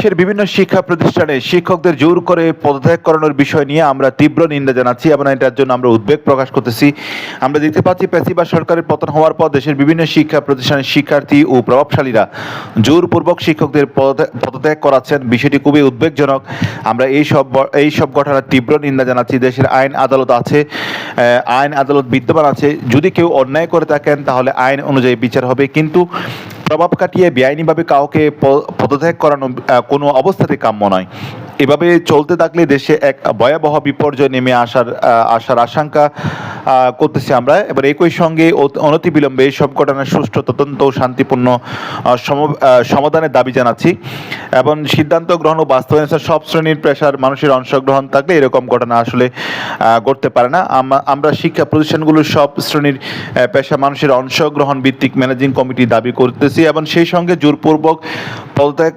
দেশের বিভিন্ন শিক্ষা প্রতিষ্ঠানে শিক্ষকদের জোর করে পদত্যাগ করানোর বিষয় নিয়ে আমরা তীব্র নিন্দা জানাচ্ছি এবং এটার জন্য আমরা উদ্বেগ প্রকাশ করতেছি। আমরা দেখতে পাচ্ছি ফ্যাসিবাদ সরকারের পতন হওয়ার পর দেশের বিভিন্ন শিক্ষা প্রতিষ্ঠানের শিক্ষার্থী ও প্রভাবশালীরা জোরপূর্বক শিক্ষকদের পদত্যাগ করাচ্ছেন। বিষয়টি খুবই উদ্বেগজনক। আমরা এই সব ঘটনার তীব্র নিন্দা জানাচ্ছি। দেশের আইন আদালত আছে, আইন আদালত বিদ্যমান আছে। যদি কেউ অন্যায় করে থাকেন তাহলে আইন অনুযায়ী বিচার হবে, কিন্তু প্রভাব কাটিয়ে বেআইনিভাবে কাউকে পদত্যাগ করানো কোনো অবস্থাতে কাম্য নয়। এভাবে চলতে থাকলে দেশে এক ভয়াবহ বিপর্যয় নেমে আসার আশঙ্কা করতেছি আমরা। এবার একই সঙ্গে অনতিবিলম্বে এই সব ঘটনার সুষ্ঠু তদন্ত ও শান্তিপূর্ণ সমাধানের দাবি জানাচ্ছি এবং সিদ্ধান্ত গ্রহণ ও বাস্তবায়ন সব শ্রেণীর পেশার মানুষের অংশগ্রহণ থাকলে এরকম ঘটনা আসলে ঘটতে পারে না। আমরা শিক্ষা প্রতিষ্ঠানগুলোর সব শ্রেণীর পেশা মানুষের অংশগ্রহণ ভিত্তিক ম্যানেজিং কমিটি দাবি করতেছি এবং সেই সঙ্গে জোরপূর্বক পদত্যাগ